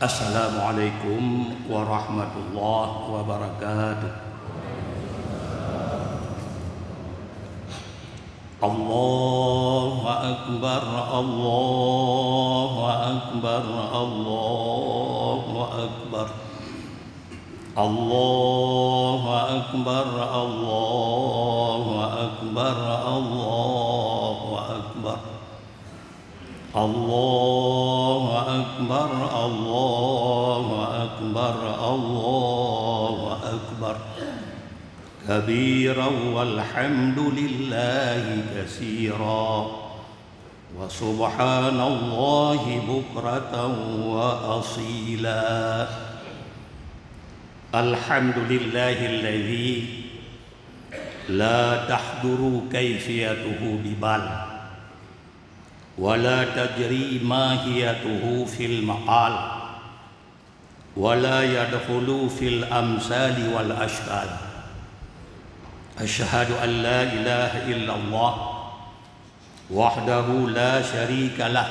Assalamualaikum warahmatullahi wabarakatuh. Allahu akbar, Allahu akbar, Allahu akbar. Allahu akbar, Allahu akbar, Allahu akbar. Allahu akbar, Allahu akbar, Allahu akbar. Kabiran walhamdulillahi katsiran wa subhanallahi bukratan wa asila. Alhamdulillahilladzi la tahduru kaifiyatuhu bibal wa la tajri mahiyatuhu fil maqal wa la yadkhulu fil amsali wal ashkal. Asyhadu an la ilaha illallah wahdahu la syarika lah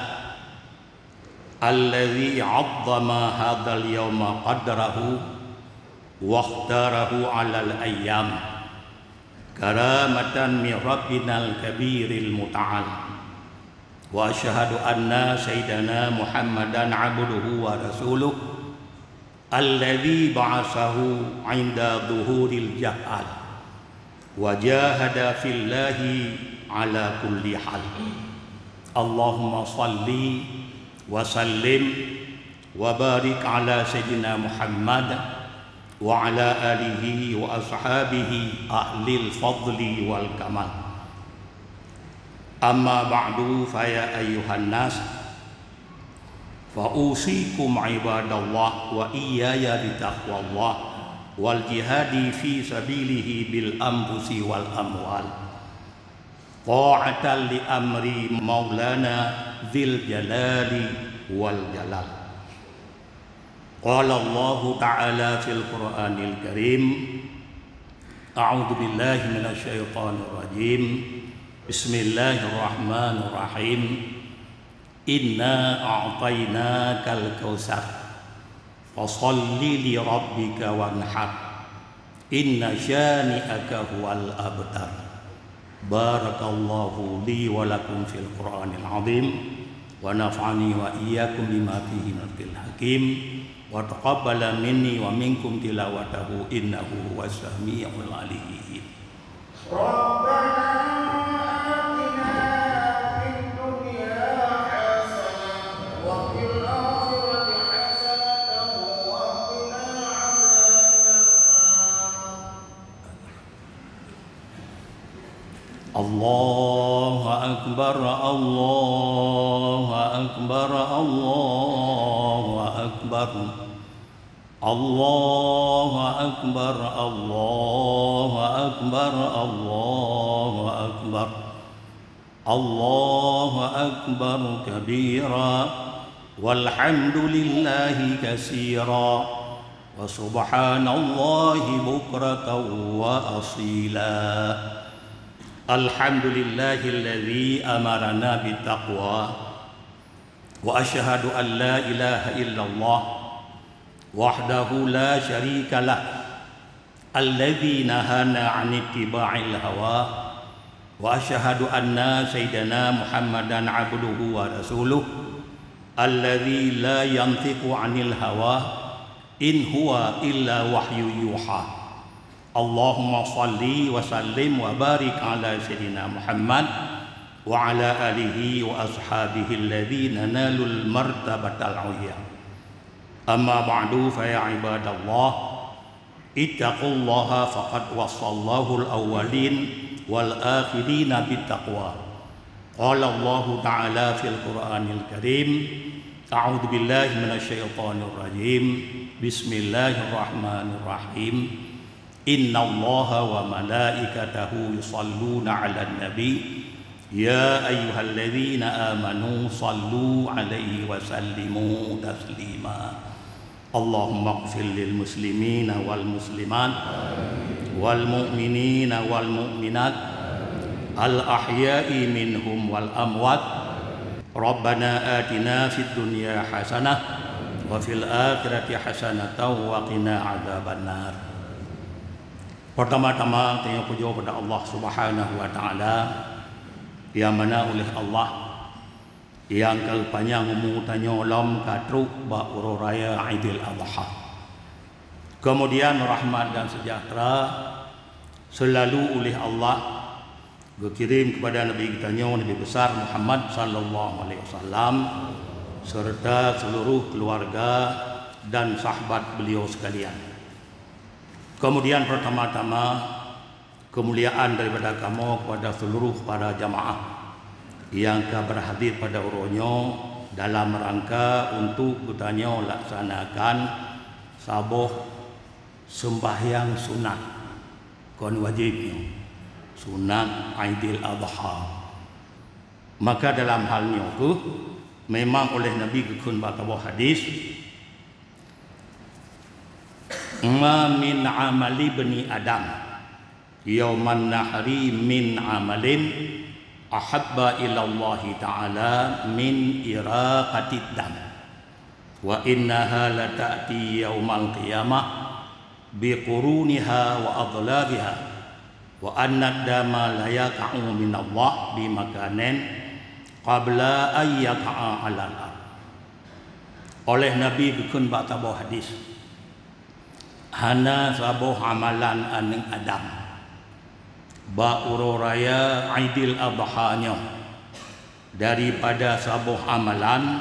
alladzi 'azzama hadzal yawma qadrahu wa ikhtarahu 'alal ayyam karamatan min rabbinal kabiril muta'al. Wa asyhadu anna sayyidana Muhammadan 'abduhu wa rasuluh alladzi ba'atsahu 'inda dhuhuril jahal wa jahada fillahi ala kulli hal. Allahumma salli wa sallim wa barik ala sayyidina Muhammad wa ala alihi wa ashabihi ahlil fadli wal kamal. Amma ba'du fa ya ayyuhan nas fa usikum ibadallah wa iyaya bitaqwallah wal jihadi fi sabilihi bil anfusi wal amwal ta'atan li amri maulana dzil jalali wal jalal. Qala Allah ta'ala fil Qur'anil Karim, a'udzu billahi minasy syaithanir rajim. Bismillahirrahmanirrahim. Inna a'tainakal kautsar fasholli li rabbika wanhar inna syani'aka huwal abtar. Barakallahu li wa lakum fil Qur'anil azim wa naf'ani wa iyyakum bima fihi minal hakim wa taqabbala minni wa minkum tilawatahu innahu huwas samiul alim. Rabbana Allahu akbar, Allahu akbar, Allahu akbar. Allahu akbar, Allahu akbar, Allahu akbar. Allahu akbar kabira walhamdulillahi katsira wa subhanallahi bukratan wa asila. Alhamdulillahilladzi amarana bittaqwa wa asyhadu an la ilaha illallah wahdahu la syarika lah alladzi nahana 'an ittiba'il hawa wa asyhadu anna sayyidana Muhammadan 'abduhu wa rasuluh alladzi la yantiqu 'anil hawa in huwa illa wahyu yuha. Allahumma salli wa sallim wa barik ala sayyidina Muhammad wa ala alihi wa ashabihi alladhina nalul martabatal 'ulya. Amma ba'du fa ya ibadallah ittaqullaha faqad wassallahu al-awwalin wal akhirina bittaqwa. Qala Allah ta'ala fil Qur'anil Karim, a'udzu billahi minasy syaithanir rajim. Bismillahirrahmanirrahim. Inna Allaha wa malaikatahu yusalluna 'alan nabi ya ayyuhalladzina amanu sallu 'alaihi wa sallimu taslima. Allahumma ighfir lil muslimina wal muslimat wal mu'minina wal mu'minat al-ahya'i minhum wal amwat. Rabbana atina fid dunya hasanah wa fil akhirati hasanatan wa qina adzabannar. Pertama-tama tanya puji kepada Allah Subhanahu wa taala yang mana oleh Allah yang kalpanya ngumu tanya lam katruk ba uro raya Aidil Adha. Kemudian rahmat dan sejahtera selalu oleh Allah dikirim kepada Nabi kita Nabi besar Muhammad sallallahu alaihi wasallam serta seluruh keluarga dan sahabat beliau sekalian. Kemudian pertama-tama kemuliaan daripada kamu kepada seluruh para jamaah yang berhadir pada uronyo dalam rangka untuk bertanya laksanakan sabuh sembahyang sunat kon wajibnya sunat Aidil Adha. Maka dalam halnya itu memang oleh Nabi kekun batawa hadis ma min amali bani adam yauman nahri min amalin ahabba ila Allah ta'ala min iraqatid dam wa innaha la ta'ti yaumal qiyamah biquruniha wa adlabiha wa anna dama la yaqa'u min Allah bi makanin qabla ay yaqa'a 'alal ard. Oleh Nabi bikun batawa hadis hana sabuh amalan aning adam ba ururaya Aidil Adha nya daripada sabuh amalan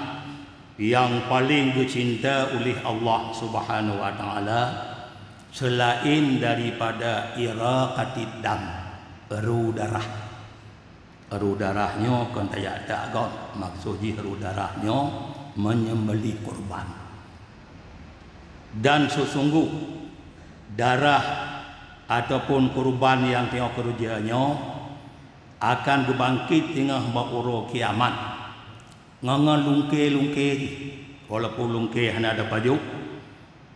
yang paling dicinta oleh Allah Subhanahu wa taala selain daripada iraqatid dam, eru darah. Eru darahnya kan tak ada kan, maksudnya eru darahnya menyembelih kurban. Dan sesungguh darah ataupun kurban yang tengok kerjanya akan berbangkit tengah bauro kiamat. Ngangan lungke-lungke walaupun lungke hanya ada pajuk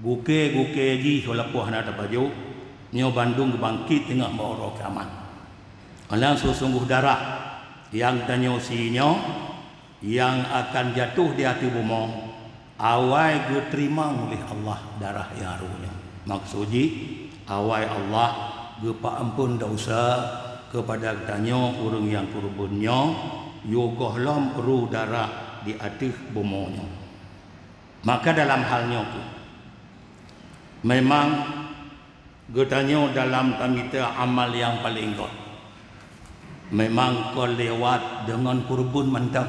guke ji walaupun hana ada baju nyo Bandung bangkit tengah bauro kiamat. Alang sesungguh darah yang tanyo sinyo yang akan jatuh di hati bumi awai diterima oleh Allah darah yang arunya. Maksudnya awai Allah gepa ampun dosa kepada tanyo urang yang kurbunnya yogohlom ru darah di hati bumi. Maka dalam halnya itu memang getanya dalam tamita amal yang paling god. Memang kau lewat dengan kurban mantap.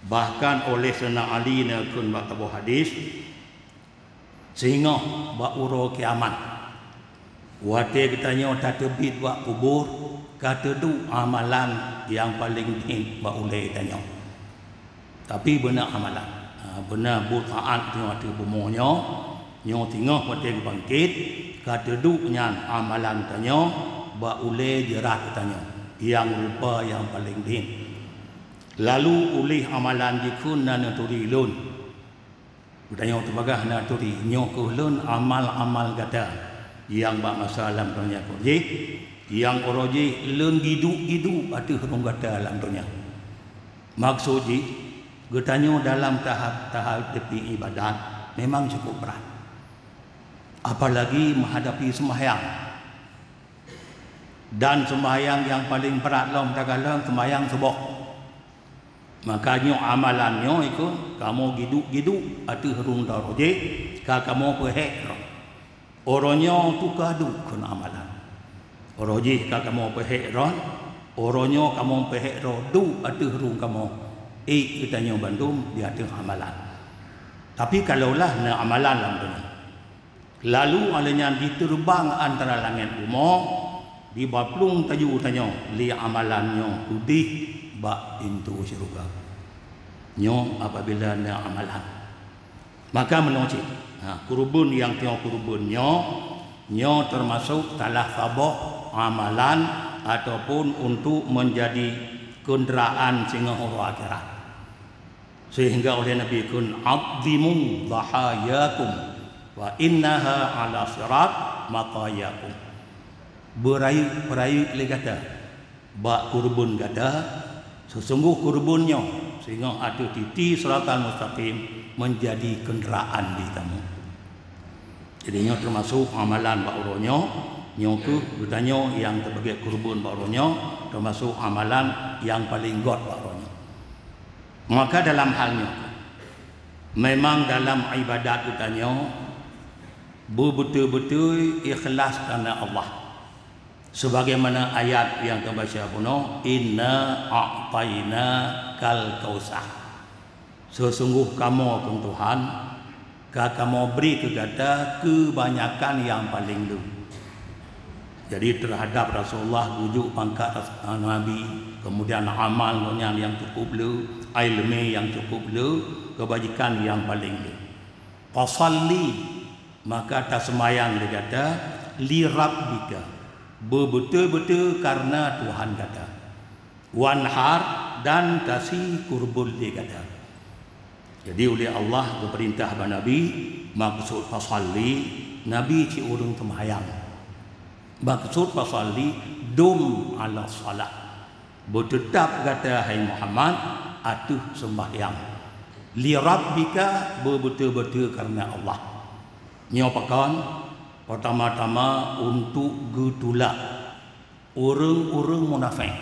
Bahkan oleh Sayyidina Ali nakun batabu hadis sehingga bauro kiamat. Wate getanya tak terbit buat kubur kata tu amalan yang paling din ba oleh tanya. Tapi benar amalan. Benar butaat tengah tu bumonya nyo tengah pada bangkit kata duknya amalan tanya ba ule jerat tanya yang rupa yang paling din lalu oleh amalan dikun dan turilun tanya terbagah na turi nyo kulun amal-amal kata yang ba masalah tanya kurji yang oroji lun gidu atuh rong kata dalam tanya maksudnya getanya dalam tahap tepi ibadat memang cukup berat. Apalagi menghadapi sembahyang. Dan sembahyang yang paling berat lah mentagalang sembahyang subuh. Makanya amalannya itu kamu gidu atu herung daroje ka kamu pehek. Orangnya tu kadu kun amalan. Oroje ka kamu pehek ron, orangnya kamu pehek ro du atu herung kamu. Kitanya Bandung dia atu amalan. Tapi kalaulah na amalan lamanya lalu alanya diterbang antara langit bumi di baplung tayu tanya li amalannya kudih ba into syurga nyo apabila na amalan maka menocik kurban yang tengok kurbannya nyo termasuk talah sabuh amalan ataupun untuk menjadi kenderaan sehingga huru akhirat sehingga oleh Nabi kun azimu dhahayakum wa innaha ala sirat maqayakum berayu legata bak kurbun gada sesungguh kurbunnya sehingga ada titi siratal mustaqim menjadi kenderaan di kamu. Jadinya termasuk amalan bak uronyo nyoku bertanya yang terbagai kurbun bak uronyo termasuk amalan yang paling god bak uronyo. Maka dalam halnya memang dalam ibadat bertanya betul-betul ikhlas karena Allah. Sebagaimana ayat yang terbaca puno, inna a'tayna kal kausar. Sesungguh kamu akan Tuhan, kamu beri kepada kebanyakan yang paling lu. Jadi terhadap Rasulullah wujud pangkat Nabi, kemudian amalnya yang cukup lu, ilmu yang cukup lu, kebajikan yang paling lu. Fasalli, maka tak semayang dia kata li rabbika, betul-betul karena Tuhan kata. Wanhar, dan kasih kurbul dia kata. Jadi oleh Allah berperintah kepada Nabi, maksud fasalli Nabi ci urung semayang. Maksud fasalli dum ala salat, bertetap kata hai Muhammad atuh sembahyang. Li rabbika, betul-betul karena Allah. Nyopakan pertama-tama untuk getulak orang-orang munafik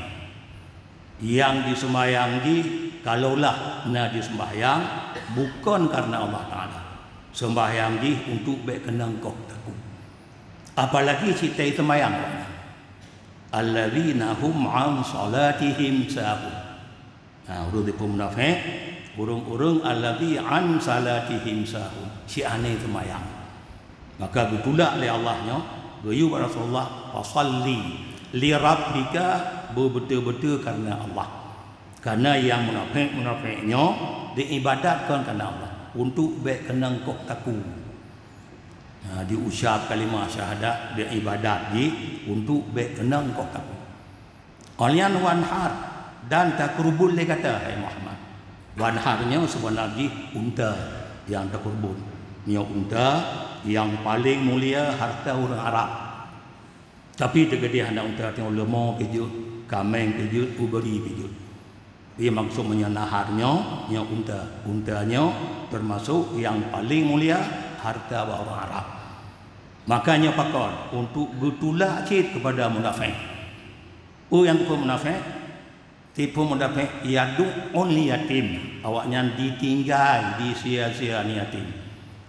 yang disembahyang di kalaulah nak disembahyang bukan karena Allah Taala, sembahyang di untuk baik kenang kau takut. Apalagi cerita sembahyang alladzina hum an salatihim sahun. Nah, urut pun munafik, urung-urung alladzi an salatihim sahun, si aneh sembahyang. Maka betulak oleh Allahnya gayu Rasulullah fasalli li rabbika, betul-betul karena Allah. Karena yang munafik-munafiknya diibadatkan karena Allah untuk baik kenang kok takut. Nah, diucap kalimah syahadat dia ibadat di untuk baik kenang kok takut. Qalian wanhar, dan takurbul dia kata hai Muhammad. Wanharnya sebenarnya unta yang takurbul. Nya unta yang paling mulia harta orang Arab. Tapi tegadi hendak unta tengok lemah kejut, kameng kejut, uberi kejut. Dia maksud menyenaharnya nya unta. Untanya termasuk yang paling mulia harta orang Arab. Makanya pakon untuk getulak cit kepada munafik. Yang tipu munafik, tipu munafik yadu only yatim. Awaknya ditinggal, disia-sia ni yatim.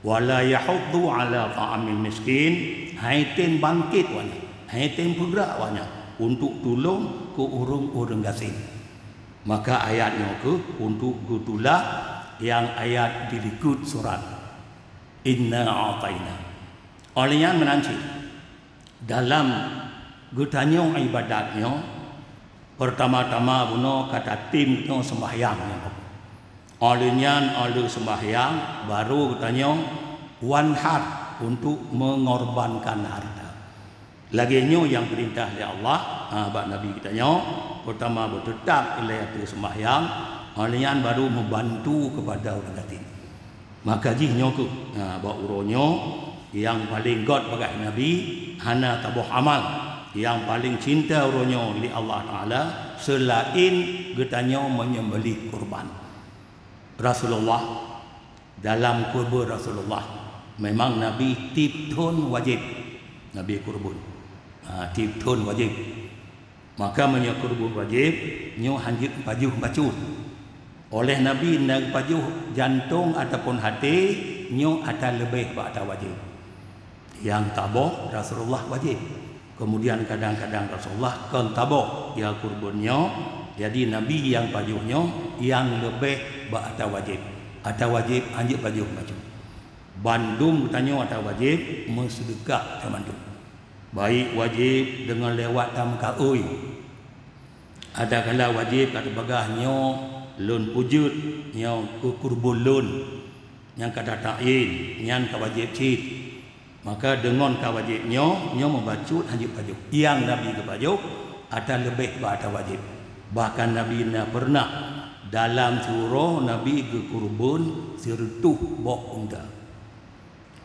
Wala yahuddu ala ta'amil miskin, haitin bangkit wana, haitin bergerak wana untuk tolong ke orang-orang gasing. Maka ayatnya ke untuk gutulak yang ayat dirikut surat inna a'tayna. Olehnya menanci dalam gutanya ibadatnya pertama-tama buno kata tim itu sembahyang. Olehnya oleh sembahyang baru katanya wanhar untuk mengorbankan harta. Laginya yang perintah oleh Allah, bab Nabi katanya pertama bertetap ilayatu sembahyang, olehnya baru membantu kepada orang yatim. Maka jihnya ku bab uronyo yang paling god bagai Nabi hana tabuh amal yang paling cinta uronyo oleh Allah Taala selain katanya menyembelih kurban. Rasulullah dalam kurban Rasulullah memang Nabi tiptun wajib Nabi kurban tiptun wajib. Maka menyo kurban wajib nyo hanjit pajuh bacu oleh Nabi nang pajuh jantung ataupun hati nyo ada lebih pada wajib. Yang tabok Rasulullah wajib. Kemudian kadang-kadang Rasulullah kan tabok ya kurbannya. Jadi Nabi yang pajuhnya yang lebih ada wajib. Ada wajib anjir pajuh baju. Bandung bertanya ada wajib mensedekah ke bandung. Baik wajib dengan lewat tam kaui. Ada kala wajib kata bagahnya lun pujud yang kurbul lun yang kata ta'in yang kawajib cid. Maka dengan kawajibnya nya membacut anjir pajuh. Yang Nabi ke pajuh ada lebih ada wajib. Bahkan Nabi pernah dalam surah Nabi ke kurban sirtuh bok unta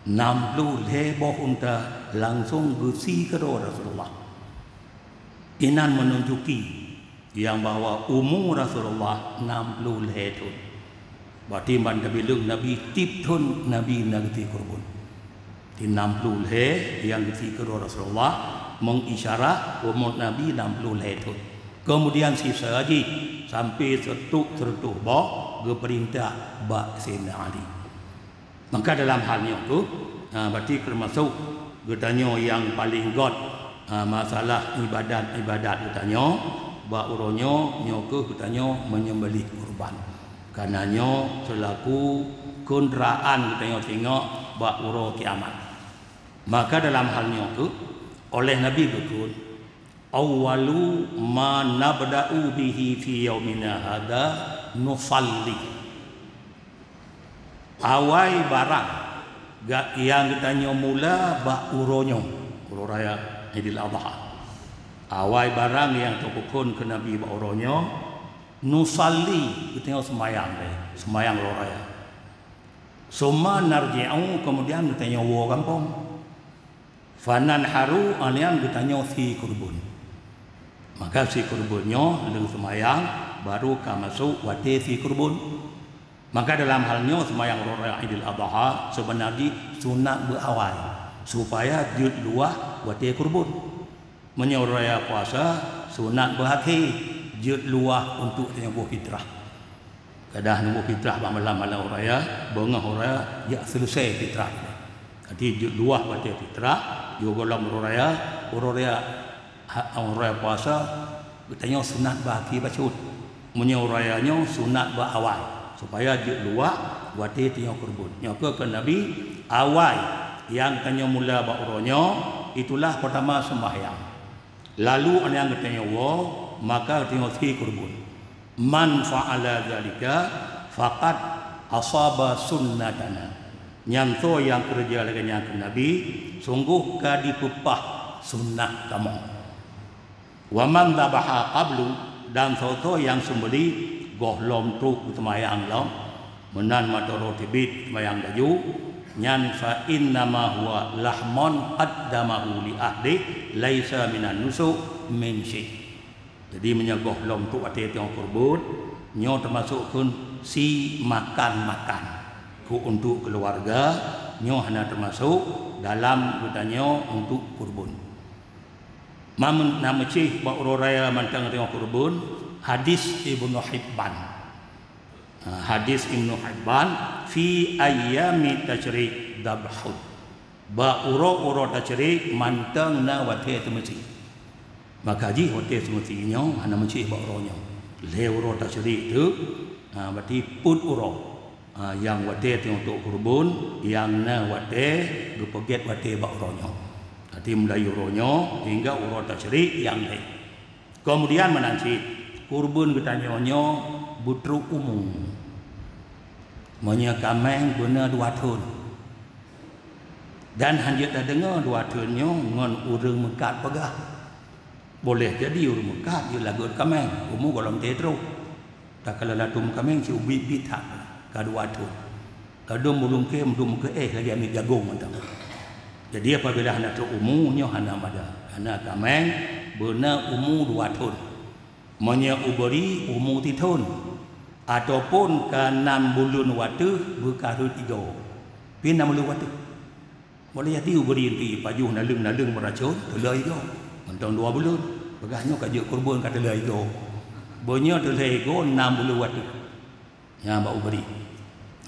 60 lebok unta langsung gusi ke Rasulullah. Inan menunjuki yang bahawa umur Rasulullah 60 tahun. Berarti man Nabi tip tun Nabi nagti kurban. Di 60 yang dikira Rasulullah mengisyarat umur Nabi 60 tahun. Kemudian sisa lagi sampai tertuh bah perintah bak Sayyidina Ali. Maka dalam halnya tu berarti termasuk bertanya yang paling god masalah ibadat bertanya bak uronyo nyoke bertanya menyembelih kurban. Karenanya selaku kenderaan bertanya tengok bak uro kiamat. Maka dalam halnya tu oleh Nabi betul awwalu ma nabda'u bihi fi yaumina hada nusalli. Awai barang yang ditanya mula bak uronyo uro raya Idul Adha. Awai barang yang tokokon ke Nabi bak uronyo nusalli kita semayang uro raya. Summa narji'u kemudian ditanya wo kampung. Fanan haru alian ditanya si kurban. Maka si kurbannya leng semayang baru ka masuk wate si kurban. Maka dalam halnya semayang raya Idul Adha sebenarnya sunat berawal supaya jud luah wate kurban. Raya puasa sunat berakhir jud luah untuk tempoh fitrah. Kadah nunggu fitrah malam-malam raya bengah raya ya selesai fitrah. Jadi jud luah wate fitrah juga dalam raya puasa bertanya sunat bagi bacut menyurayanya sunat berawal supaya jud luar wate tiang kurban nyoke ke Nabi awal yang tanya mula bauronyo itulah pertama sembahyang lalu ada yang bertanya maka tengok si kurban man fa'ala zalika faqad asaba sunnatana. Nyanto yang kerja dengan Nabi sungguh kadipupah sunnah kamu. Wa man dhabaha qablu dan soto yang sembeli gohlom truk semayang lam menan matoro tibit semayang daju nyan fa inna ma huwa lahmon qaddamahu li ahli laisa minan nusuk min syai. Jadi menyagoh lom truk ate tiang kurban nyo termasuk kun si makan untuk keluarga nyo hana termasuk dalam bertanya untuk kurban. Nama cih bak raya mantang tengok kurban hadis Ibnu Hibban. Hadis Ibnu Hibban fi ayyami tasyrik dabhud. Ba uro tasyrik mantang na wate temesi. Maka ji wate temesi nyo hana mencih bak ronyo. Le uro tasyrik tu berarti put uro. Yang wate untuk kurban yang na wate gepeget wate bak ronyo. Jadi mulai ronyo hingga uro tasyrik yang lain. Kemudian menanci kurban bertanya butruk umum. Monya kameng guna 2 tahun. Dan hanya dah dengar 2 tahunnya ngon urang mekat pegah. Boleh jadi urang mekat dia lagu kameng umum golong tetro. Tak kala latum kameng si ubi bitak. Kadua tu, kadang mulung ke lagi ambil jagung mantap. Jadi apabila hendak terumuhnya hendak ada, hendak kameng benar umur 2 tahun, monya uberi umur 3 tahun, ataupun ke 6 bulan waktu berkarut 3, pin 6 bulan waktu. Boleh jadi uberi nanti pajuh nalung meracun, telai itu, mentang 2 bulan, pegahnya kajuk kurban kata telai itu, banyak telai itu 6 bulan waktu, yang bau uberi.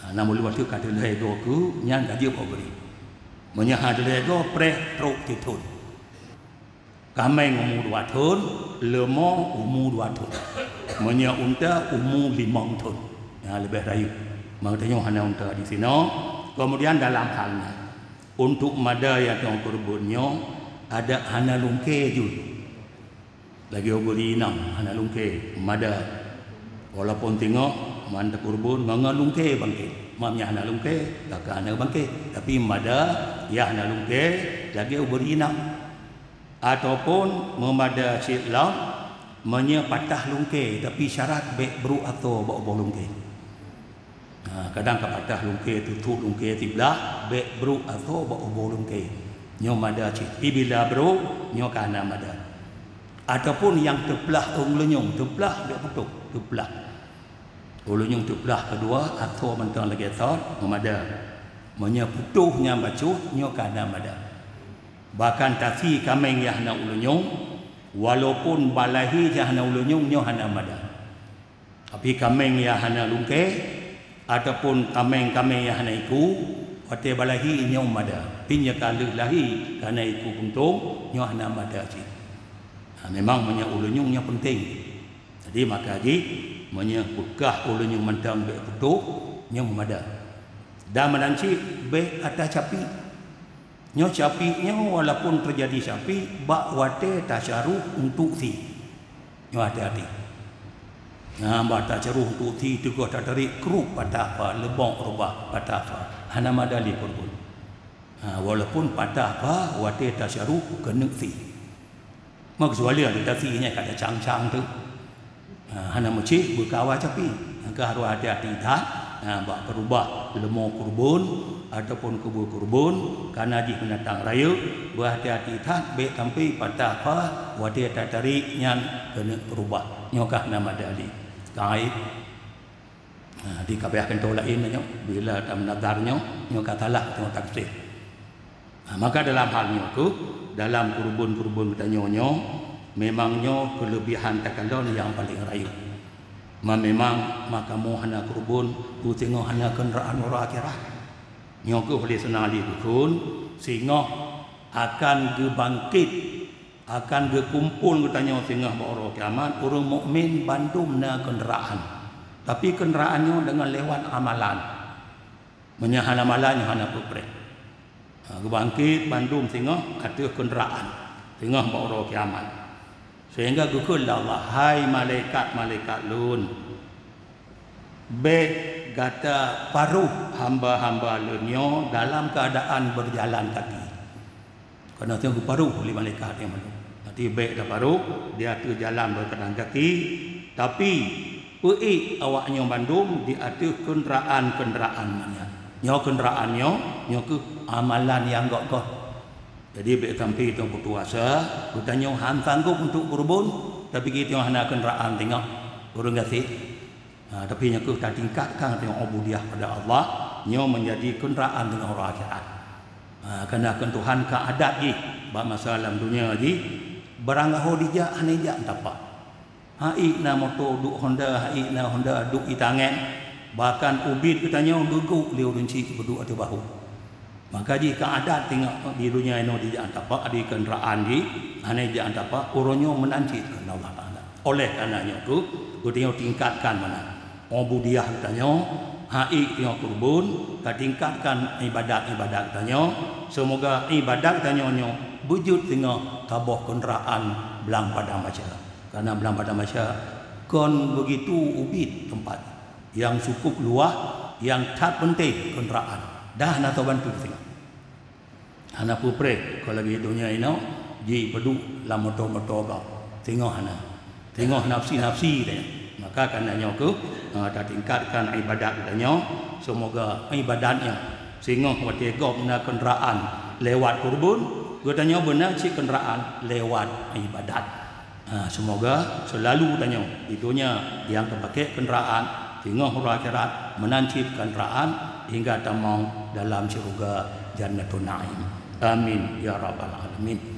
Namun waktu kata lego ku nyang gaji beri. Menyah lego pre truk titun. Kameng umur 2 tahun, lemo umur 2 tahun. Menyah unta umur 5 tahun. Ya lebih rayu. Makanya hana unta di sini. Kemudian dalam halnya untuk mada yang tong kurbannya ada hana lungke juga. Lagi uberi 6 hana lungke mada. Walaupun tengok mantap kurban mengalungke bangke mamnya hana lungke tak hana bangke tapi mada ya hana lungke lagi uberi inam ataupun memada silam menya patah lungke tapi syarat baik bru atau bawa lungke. Kadang patah lungke tutup lungke tiblah baik bru atau bawa lungke nyo mada cik bila bro nyo kana mada ataupun yang terbelah ulunyung, terbelah dia putus, terbelah. Ulunyung terbelah kedua atau mentang lagi thought memada. Menya putuhnya bacu nyo kana mada. Bahkan tasi kameng yang hana ulunyung walaupun balahi yang hana ulunyung nyo hana mada. Tapi kameng yang hana lungke ataupun kameng-kameng yang hana iku wate balahi nyo mada. Pinya kalu lahi kana iku puntung nyo hana mada si. Memang menya ulunyung yang penting. Jadi maka haji menya pekah ulunyung mentang be putuk nyo mada. Dan menanci be atas capi. Nyo capi nyo walaupun terjadi capi bak wate tasyaruh untuk si. Nyo hati-hati. Nah, bak tasyaruh untuk si tu ko tak tarik kerup patah apa lebong rubah patah apa. Hana madali pun. Walaupun patah apa wate tasyaruh kena si. Maksudnya ada sinya kada cang-cang tu. Hana mesti berkawal capi. Maka harus hati-hati dah. Bak berubah lemah kurbun ataupun kubur kurbun karena di pendatang raya berhati-hati dah. Baik sampai patah apa wadah tak tarik nyan kena berubah. Nyokah nama dali. Kait. Dikabiahkan tolak ini bila tak menadarnya nyokah talah tengok taksir. Maka dalam halnya tu dalam kurbun-kurbun kita nyonyo memangnya kelebihan takalon yang paling rayu. Memang makamu hana kurbun ku tengok hana kenderaan orang akhirah. Nyoku boleh senali dukun sehingga akan gebangkit akan gekumpul kita nyo sehingga orang kiamat orang mukmin bandum na kenderaan. Tapi kenderaannya dengan lewat amalan. Menyahan amalannya hana peprek. Gebangkit bandung sehingga ada kenderaan sehingga bawa kiamat sehingga gukul Allah hai malaikat-malaikat lun be gata paruh hamba-hamba lunyo dalam keadaan berjalan kaki kerana tengok paruh oleh malaikat yang malu nanti be dah paruh dia tu jalan berjalan kaki tapi peik awaknya bandung dia ada kenderaan-kenderaan mana nyo kenderaannya nyo ke amalan yang gok-gok. Jadi baik sampai kita berpuasa, kita nyo han sanggup untuk kurbun, tapi kita hana kenderaan tengok urang gasih. Tapi nyo ke tak tingkatkan tengok ubudiyah pada Allah, nyo menjadi kenderaan dengan orang akhirat. Kerana Tuhan ka adat ji, bab masalah dunia ji, barangah hodija aneja tapa. Hai na motor duk Honda, hai na Honda duk itangan. Bahkan ubid katanya guguk liu runci berdua atau bahu. Maka jika adat tengok di dunia ini di jangan apa ada kenderaan di ane jangan apa orangnya menanti kerana Allah Taala. Oleh karenanya tu kita tingkatkan mana ubudiyah katanya, hai tengok kurbun, kita tingkatkan ibadat katanya. Semoga ibadat katanya wujud tengok tabah kenderaan belang pada masyarakat. Karena belang pada masyarakat kon begitu ubid tempat yang cukup luas, yang tak penting kenderaan. Dah nak tahu bantu tengok. Hana pupre kalau lagi dunia ini, ji peduk lam motor-motor kau. Tengok hana. Tengok nafsi-nafsi dia. Maka karenanya ke tak tingkatkan ibadat katanya. Semoga ibadatnya sehingga waktu gop na kenderaan lewat kurbun, katanya benar cik kenderaan lewat ibadat. Semoga selalu tanya di dunia yang terpakai kenderaan sehingga orang akhirat menanti kenderaan hingga tamang dalam syurga Jannatul Naim. Amin ya rabbal alamin.